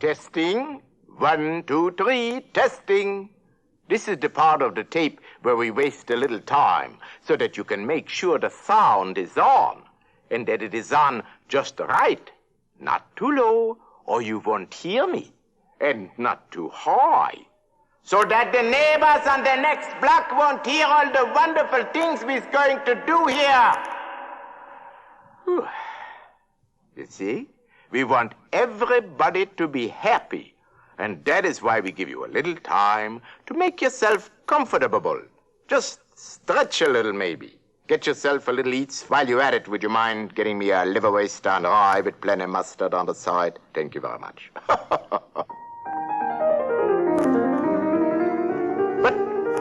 Testing. 1, 2, 3, testing. This is the part of the tape where we waste a little time so that you can make sure the sound is on and that it is on just right. Not too low or you won't hear me, and not too high. So that the neighbors on the next block won't hear all the wonderful things we're going to do here. Whew. You see, we want everybody to be happy. And that is why we give you a little time to make yourself comfortable. Just stretch a little, maybe. Get yourself a little eats. While you're at it, would you mind getting me a liverwurst and rye with plenty of mustard on the side? Thank you very much.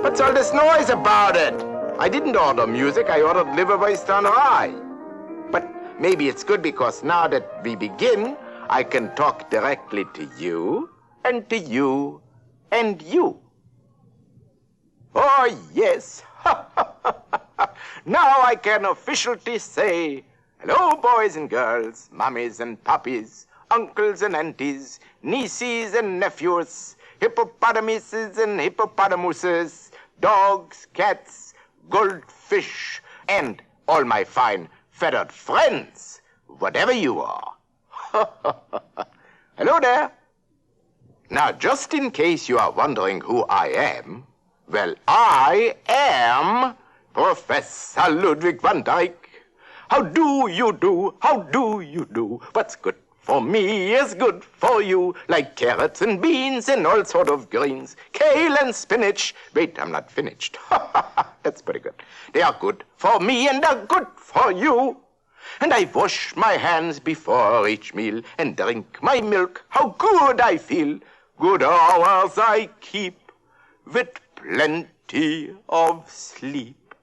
What's all this noise about it? I didn't order music. I ordered liverwurst and rye. But maybe it's good because now that we begin, I can talk directly to you. And to you, and you. Oh, yes. Now I can officially say, hello, boys and girls, mummies and puppies, uncles and aunties, nieces and nephews, hippopotamuses and hippopotamuses, dogs, cats, goldfish, and all my fine feathered friends, whatever you are. Hello there. Now, just in case you are wondering who I am, well, I am Professor Ludwig van Dyke. How do you do? How do you do? What's good for me is good for you, like carrots and beans and all sort of greens, kale and spinach. Wait, I'm not finished. That's pretty good. They are good for me and they're good for you. And I wash my hands before each meal and drink my milk. How good I feel. Good hours I keep with plenty of sleep.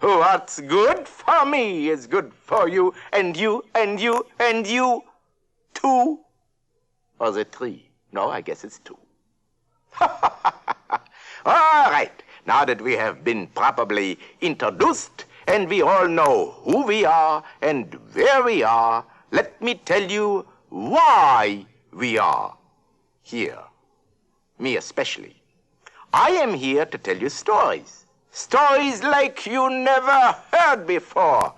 What's good for me is good for you, and you, and you, and you, too. Or is it 3? No, I guess it's 2. All right, now that we have been properly introduced, and we all know who we are and where we are, let me tell you why we are here. Me especially. I am here to tell you stories. Stories like you never heard before.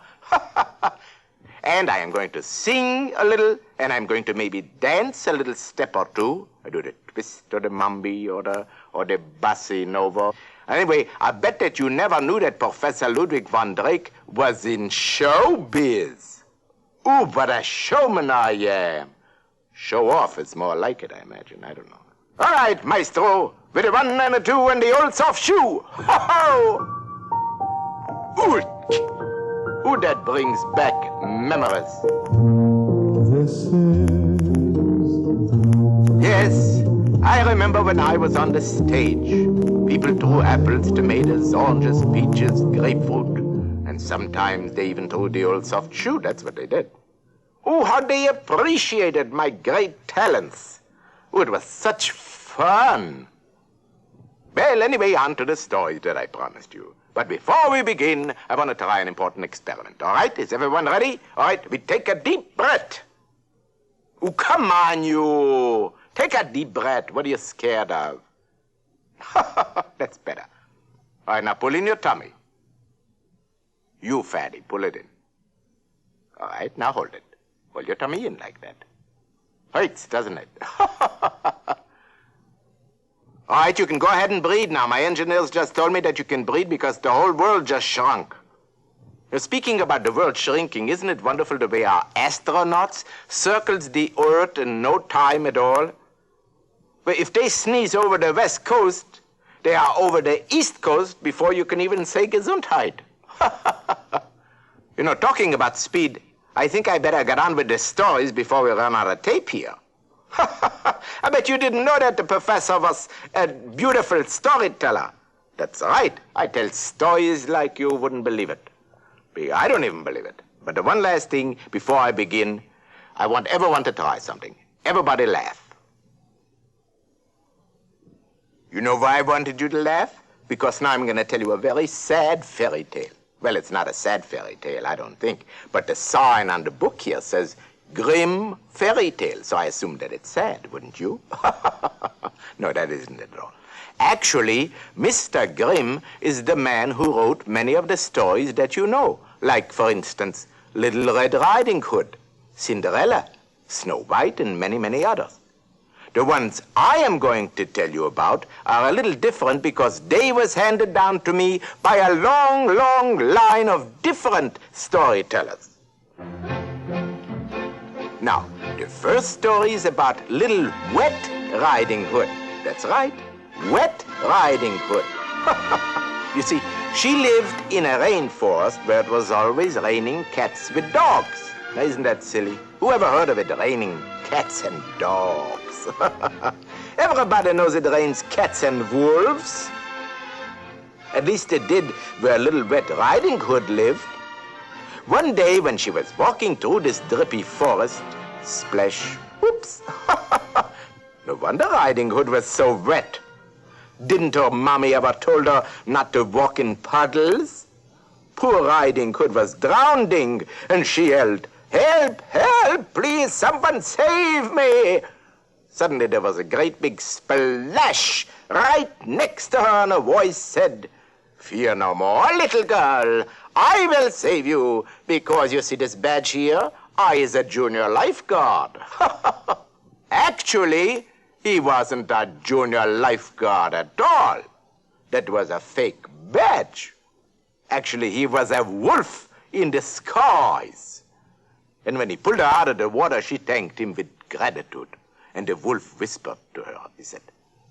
And I am going to sing a little, and I'm going to maybe dance a little step or two. I do the twist or the mambi or the bossa nova. Anyway, I bet that you never knew that Professor Ludwig van Dyke was in showbiz. Ooh, what a showman I am. Show off is more like it, I imagine. I don't know. All right, maestro, with a 1 and a 2 and the old soft shoe. Ho-ho! Ooh, that brings back memories. Yes, I remember when I was on the stage. People threw apples, tomatoes, oranges, peaches, grapefruit, and sometimes they even threw the old soft shoe. That's what they did. Oh, how they appreciated my great talents. Oh, it was such fun. Well, anyway, on to the story that I promised you. But before we begin, I want to try an important experiment. All right? Is everyone ready? All right, we take a deep breath. Oh, come on, you. Take a deep breath. What are you scared of? That's better. All right, now pull in your tummy. You, fatty, pull it in. All right, now hold it. Hold your tummy in like that. Hurts, doesn't it? All right, you can go ahead and breathe now. My engineers just told me that you can breathe because the whole world just shrunk. Now, speaking about the world shrinking, isn't it wonderful the way our astronauts circles the Earth in no time at all? But if they sneeze over the West Coast, they are over the East Coast before you can even say Gesundheit. You know, talking about speed, I think I better get on with the stories before we run out of tape here. I bet you didn't know that the professor was a beautiful storyteller. That's right. I tell stories like you wouldn't believe it. I don't even believe it. But the one last thing before I begin, I want everyone to try something. Everybody laugh. You know why I wanted you to laugh? Because now I'm going to tell you a very sad fairy tale. Well, it's not a sad fairy tale, I don't think. But the sign on the book here says, grim fairy tale, so I assume that it's sad, wouldn't you? No, that isn't it at all. Actually, Mr. Grimm is the man who wrote many of the stories that you know, like, for instance, Little Red Riding Hood, Cinderella, Snow White, and many, many others. The ones I am going to tell you about are a little different because they was handed down to me by a long, long line of different storytellers. Now, the first story is about Little Wet Riding Hood. That's right, Wet Riding Hood. You see, she lived in a rainforest where it was always raining cats with dogs. Now, isn't that silly? Who ever heard of it raining cats and dogs? Everybody knows it rains cats and wolves. At least it did where Little Wet Riding Hood lived. One day when she was walking through this drippy forest, splash, whoops. No wonder Riding Hood was so wet. Didn't her mommy ever told her not to walk in puddles? Poor Riding Hood was drowning, and she yelled, "Help, help, please, someone save me." Suddenly there was a great big splash right next to her, and a voice said, "Fear no more, little girl. I will save you, because you see this badge here? I is a junior lifeguard." Actually, he wasn't a junior lifeguard at all. That was a fake badge. Actually, he was a wolf in disguise. And when he pulled her out of the water, she thanked him with gratitude. And the wolf whispered to her. He said,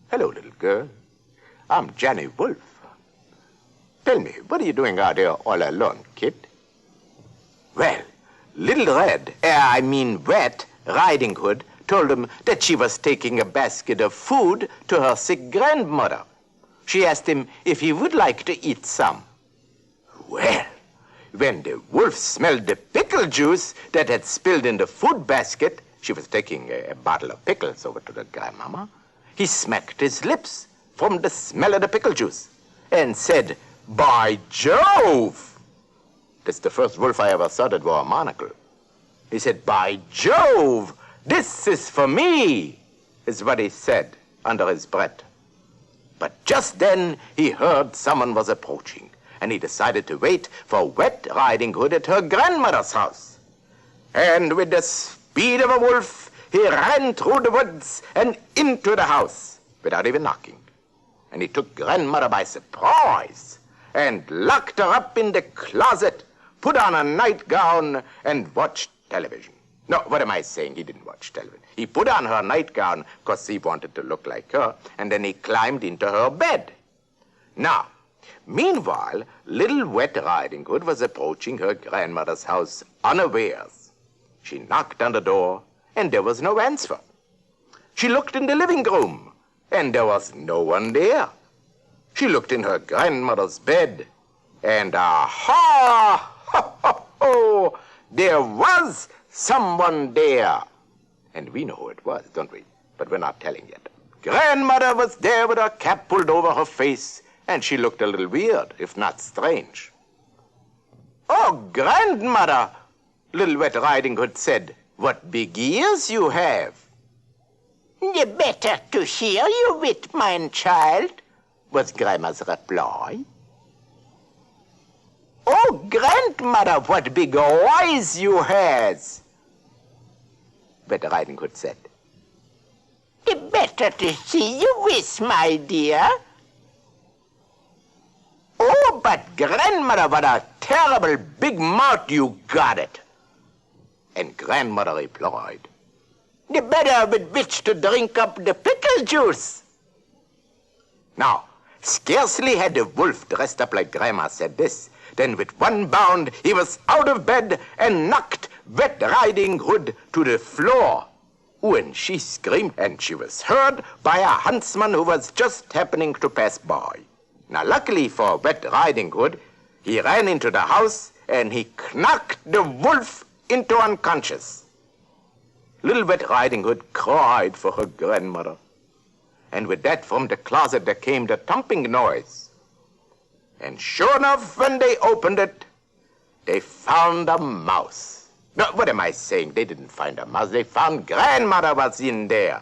"Hello, little girl. I'm Johnny Wolf. Tell me, what are you doing out here all alone, kid?" Well, Wet Riding Hood told him that she was taking a basket of food to her sick grandmother. She asked him if he would like to eat some. Well, when the wolf smelled the pickle juice that had spilled in the food basket, she was taking a bottle of pickles over to the grandmama, he smacked his lips from the smell of the pickle juice and said, "By Jove!" That's the first wolf I ever saw that wore a monocle. He said, "By Jove, this is for me," is what he said under his breath. But just then he heard someone was approaching, and he decided to wait for Wet Riding Hood at her grandmother's house. And with the speed of a wolf, he ran through the woods and into the house without even knocking. And he took grandmother by surprise and locked her up in the closet, put on a nightgown, and watched television. No, what am I saying? He didn't watch television. He put on her nightgown because he wanted to look like her, and then he climbed into her bed. Now, meanwhile, Little Wet Riding Hood was approaching her grandmother's house unawares. She knocked on the door, and there was no answer. She looked in the living room, and there was no one there. She looked in her grandmother's bed, and aha! Ho, ho, ho! There was someone there. And we know who it was, don't we? But we're not telling yet. Grandmother was there with her cap pulled over her face, and she looked a little weird, if not strange. "Oh, grandmother," Little Wet Riding Hood said, "what big ears you have." "The better to hear you with, mine child," was Grandma's reply. "Oh, grandmother, what big eyes you has," Wet Riding Hood said. "The better to see you with, my dear." "Oh, but grandmother, what a terrible big mouth you got it." And grandmother replied, "The better with which to drink up the pickle juice." Now, scarcely had the wolf dressed up like Grandma said this, then with one bound he was out of bed and knocked Wet Riding Hood to the floor. When she screamed, and she was heard by a huntsman who was just happening to pass by. Now, luckily for Wet Riding Hood, he ran into the house and he knocked the wolf into unconscious. Little Wet Riding Hood cried for her grandmother. And with that, from the closet there came the thumping noise. And sure enough, when they opened it, they found a mouse. No, what am I saying? They didn't find her mother. They found grandmother was in there.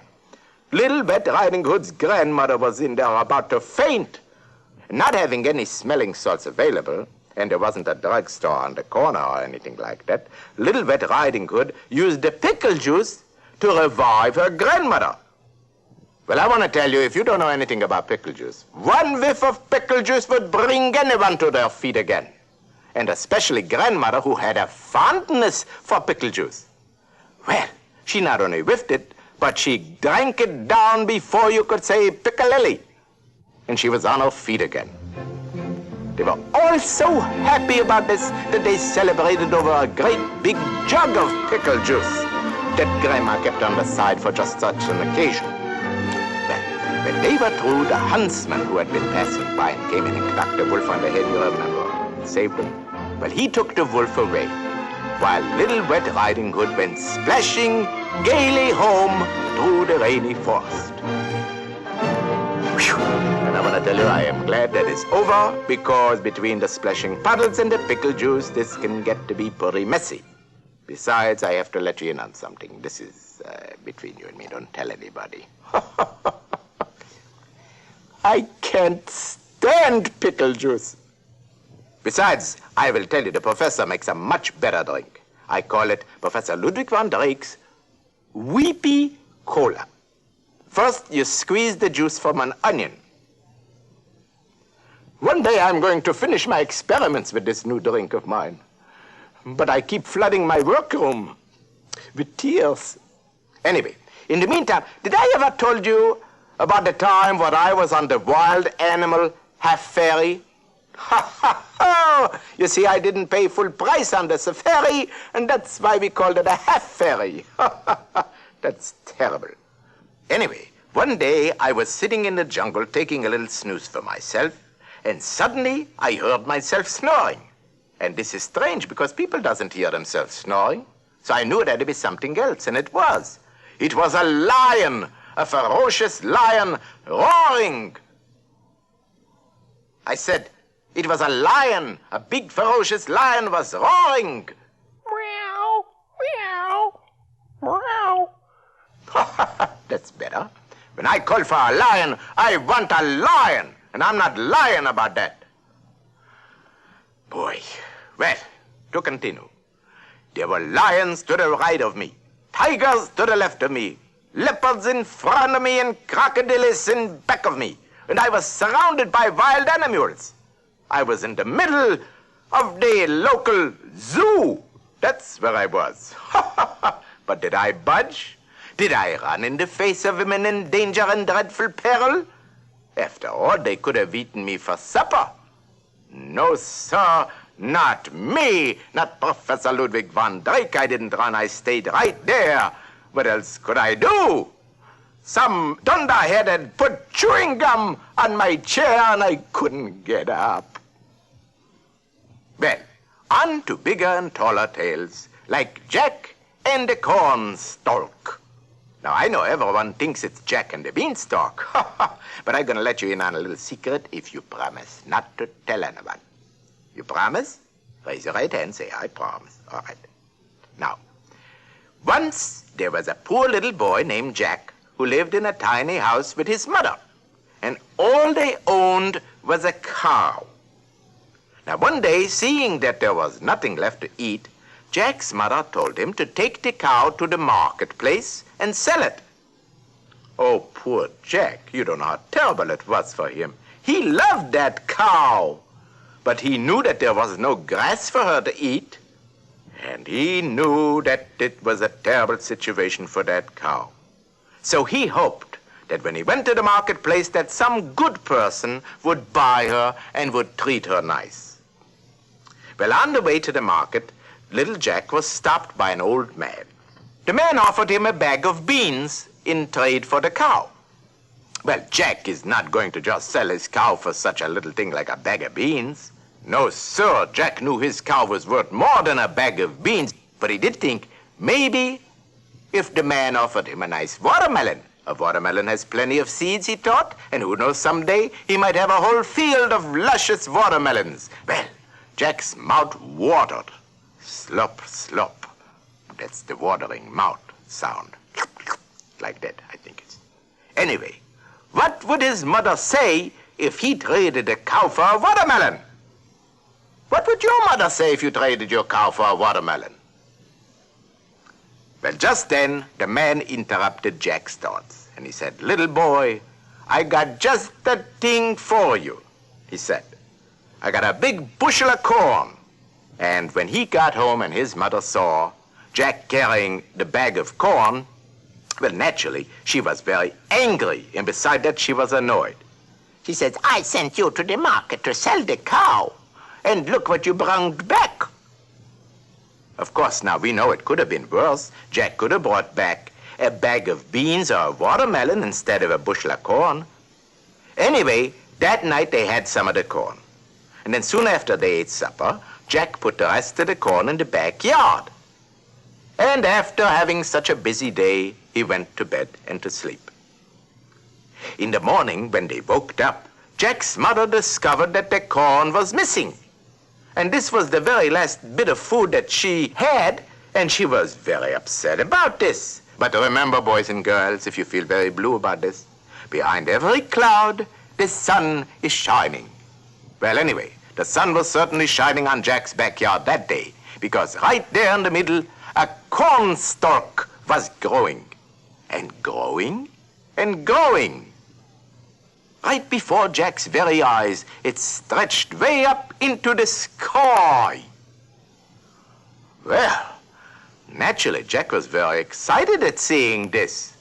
Little Red Riding Hood's grandmother was in there about to faint. Not having any smelling salts available, and there wasn't a drugstore on the corner or anything like that, Little Red Riding Hood used the pickle juice to revive her grandmother. Well, I want to tell you, if you don't know anything about pickle juice, one whiff of pickle juice would bring anyone to their feet again. And especially grandmother who had a fondness for pickle juice. Well, she not only whiffed it, but she drank it down before you could say piccalilli. And she was on her feet again. They were all so happy about this that they celebrated over a great big jug of pickle juice that Grandma kept on the side for just such an occasion. Well, when they were through, the huntsman who had been passing by and came in and cracked the wolf on the head, you remember, and saved him. Well, he took the wolf away, while Little Red Riding Hood went splashing gaily home through the rainy forest. Whew. And I want to tell you, I am glad that it's over, because between the splashing puddles and the pickle juice, this can get to be pretty messy. Besides, I have to let you in on something. This is between you and me. Don't tell anybody. I can't stand pickle juice. Besides, I will tell you, the professor makes a much better drink. I call it Professor Ludwig van Dijk's Weepy Cola. First, you squeeze the juice from an onion. One day I'm going to finish my experiments with this new drink of mine. But I keep flooding my workroom with tears. Anyway, in the meantime, did I ever told you about the time when I was on the wild animal half-ferry? Ha ha ha! You see, I didn't pay full price on the safari, and that's why we called it a half-ferry. That's terrible. Anyway, one day I was sitting in the jungle taking a little snooze for myself, and suddenly I heard myself snoring. And this is strange because people doesn't hear themselves snoring. So I knew it had to be something else, and it was. It was a lion, a ferocious lion, roaring. I said, it was a lion, a big ferocious lion was roaring. Meow, meow, meow. That's better. When I call for a lion, I want a lion, and I'm not lying about that. Boy, well, to continue. There were lions to the right of me, tigers to the left of me, leopards in front of me, and crocodiles in back of me. And I was surrounded by wild animals. I was in the middle of the local zoo. That's where I was. But did I budge? Did I run in the face of imminent danger and dreadful peril? After all, they could have eaten me for supper. No, sir, not me, not Professor Ludwig van Dijk. I didn't run, I stayed right there. What else could I do? Some dunderhead had put chewing gum on my chair and I couldn't get up. Well, on to bigger and taller tales, like Jack and the Cornstalk. Now, I know everyone thinks it's Jack and the Beanstalk, but I'm going to let you in on a little secret if you promise not to tell anyone. You promise? Raise your right hand, say, I promise. All right. Now, once there was a poor little boy named Jack who lived in a tiny house with his mother, and all they owned was a cow. Now, one day, seeing that there was nothing left to eat, Jack's mother told him to take the cow to the marketplace and sell it. Oh, poor Jack, you don't know how terrible it was for him. He loved that cow, but he knew that there was no grass for her to eat, and he knew that it was a terrible situation for that cow. So he hoped that when he went to the marketplace that some good person would buy her and would treat her nice. Well, on the way to the market, little Jack was stopped by an old man. The man offered him a bag of beans in trade for the cow. Well, Jack is not going to just sell his cow for such a little thing like a bag of beans. No, sir, Jack knew his cow was worth more than a bag of beans, but he did think maybe if the man offered him a nice watermelon. A watermelon has plenty of seeds, he thought, and who knows, someday he might have a whole field of luscious watermelons. Well, Jack's mouth watered. Slop, slop. That's the watering mouth sound. Like that, I think it's. Anyway, what would his mother say if he traded a cow for a watermelon? What would your mother say if you traded your cow for a watermelon? Well, just then, the man interrupted Jack's thoughts, and he said, "Little boy, I got just the thing for you," he said. "I got a big bushel of corn." And when he got home and his mother saw Jack carrying the bag of corn, well, naturally, she was very angry, and beside that, she was annoyed. She said, "I sent you to the market to sell the cow, and look what you brought back." Of course, now we know it could have been worse. Jack could have brought back a bag of beans or a watermelon instead of a bushel of corn. Anyway, that night they had some of the corn. And then soon after they ate supper, Jack put the rest of the corn in the backyard. And after having such a busy day, he went to bed and to sleep. In the morning, when they woke up, Jack's mother discovered that the corn was missing. And this was the very last bit of food that she had, and she was very upset about this. But remember, boys and girls, if you feel very blue about this, behind every cloud, the sun is shining. Well, anyway, the sun was certainly shining on Jack's backyard that day, because right there in the middle, a cornstalk was growing, and growing, and growing. Right before Jack's very eyes, it stretched way up into the sky. Well, naturally, Jack was very excited at seeing this.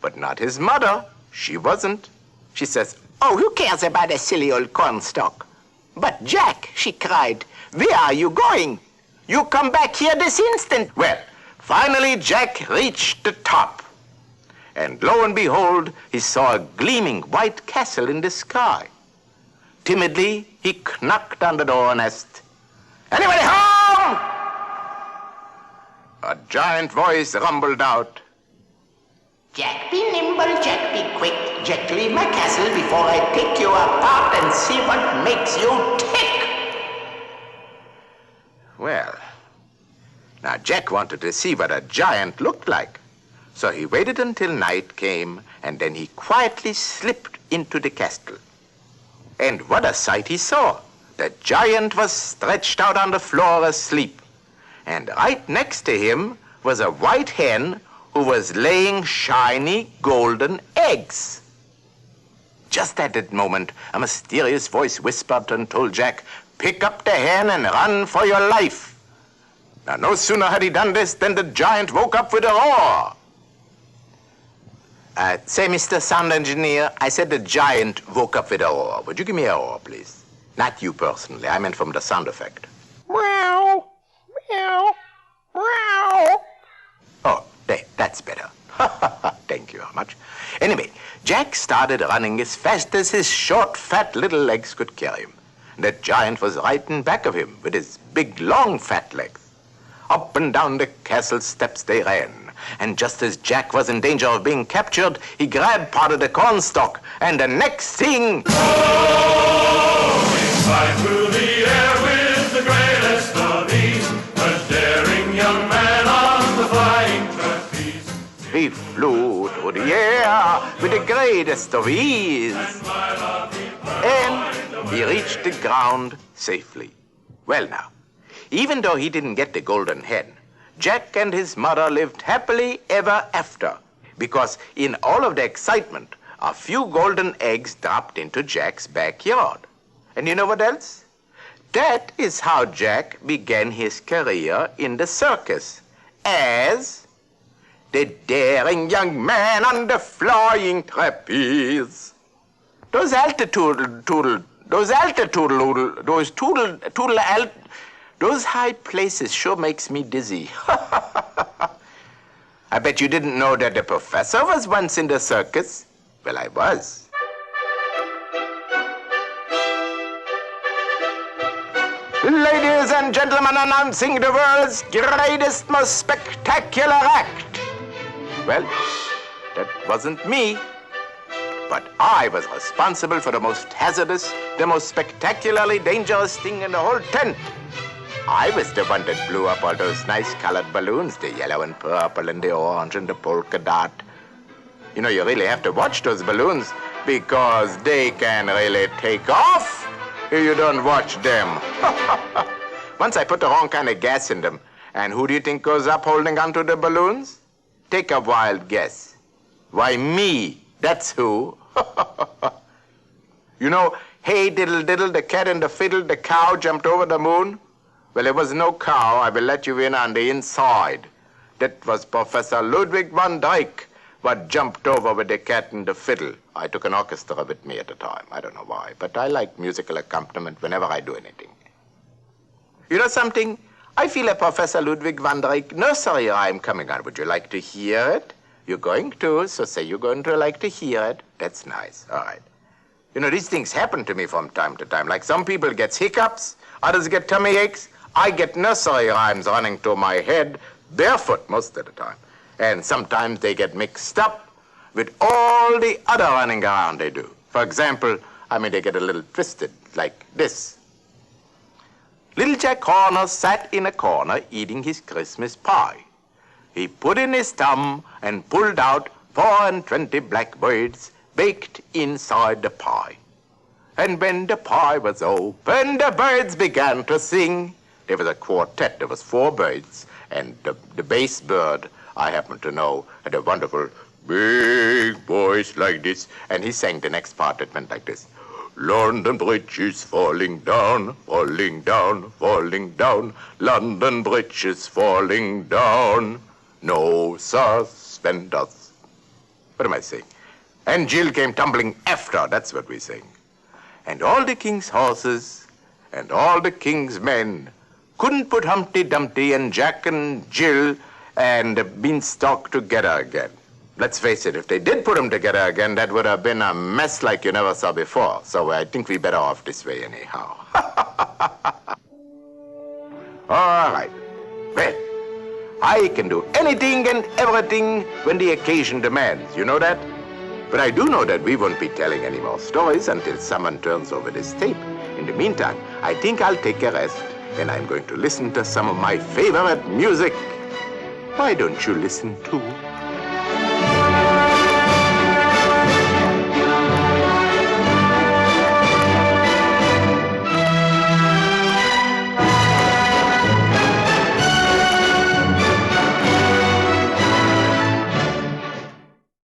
But not his mother. She wasn't. She says, "Oh, who cares about a silly old cornstalk?" "But Jack," she cried, "where are you going? You come back here this instant." Well, finally Jack reached the top. And lo and behold, he saw a gleaming white castle in the sky. Timidly, he knocked on the door and asked, "Anybody home?" A giant voice rumbled out, "Jack, be nimble, Jack, be quick. Jack, leave my castle before I pick you apart and see what makes you tick." Well, now Jack wanted to see what a giant looked like. So he waited until night came, and then he quietly slipped into the castle. And what a sight he saw! The giant was stretched out on the floor asleep. And right next to him was a white hen who was laying shiny golden eggs. Just at that moment, a mysterious voice whispered and told Jack, "Pick up the hen and run for your life." Now, no sooner had he done this than the giant woke up with a roar. Say, Mr. Sound Engineer, I said the giant woke up with a roar. Would you give me a roar, please? Not you personally. I meant from the sound effect. Meow, meow, meow. Oh, that's better. Thank you very much. Anyway, Jack started running as fast as his short, fat little legs could carry him. And that giant was right in back of him with his big, long, fat legs. Up and down the castle steps they ran. And just as Jack was in danger of being captured, he grabbed part of the cornstalk, and the next thing... Oh, fly through the air with the greatest of ease, a daring young man on the flying trapeze. He flew through the air with the greatest of ease, and he reached the ground safely. Well now, even though he didn't get the golden hen, Jack and his mother lived happily ever after, because in all of the excitement, a few golden eggs dropped into Jack's backyard. And you know what else? That is how Jack began his career in the circus, as the daring young man on the flying trapeze. Those high places sure makes me dizzy. I bet you didn't know that the professor was once in the circus. Well, I was. Ladies and gentlemen, announcing the world's greatest, most spectacular act. Well, that wasn't me. But I was responsible for the most hazardous, the most spectacularly dangerous thing in the whole tent. I was the one that blew up all those nice colored balloons, the yellow and purple and the orange and the polka dot. You know, you really have to watch those balloons because they can really take off if you don't watch them. Once I put the wrong kind of gas in them, and who do you think goes up holding onto the balloons? Take a wild guess. Why, me. That's who. You know, hey, diddle, diddle, the cat and the fiddle, the cow jumped over the moon. Well, there was no cow. I will let you in on the inside. That was Professor Ludwig van Dyke, what jumped over with the cat and the fiddle. I took an orchestra with me at the time. I don't know why, but I like musical accompaniment whenever I do anything. You know something? I feel a Professor Ludwig van Dyke nursery rhyme coming on. Would you like to hear it? You're going to, so say you're going to like to hear it. That's nice. All right. You know, these things happen to me from time to time. Like some people get hiccups, others get tummy aches. I get nursery rhymes running through my head, barefoot most of the time. And sometimes they get mixed up with all the other running around they do. For example, they get a little twisted, like this. Little Jack Horner sat in a corner eating his Christmas pie. He put in his thumb and pulled out 24 blackbirds baked inside the pie. And when the pie was open, the birds began to sing. There was a quartet. There was 4 birds, and the bass bird, I happen to know, had a wonderful big voice like this, and he sang the next part that went like this. London Bridge is falling down, falling down, falling down. London Bridge is falling down. No suspenders. What am I saying? And Jill came tumbling after, that's what we sing. And all the king's horses and all the king's men couldn't put Humpty Dumpty and Jack and Jill and the Beanstalk together again. Let's face it, if they did put them together again, that would have been a mess like you never saw before. So I think we're better off this way anyhow. All right. Well, I can do anything and everything when the occasion demands. You know that? But I do know that we won't be telling any more stories until someone turns over this tape. In the meantime, I think I'll take a rest, and I'm going to listen to some of my favorite music. Why don't you listen too?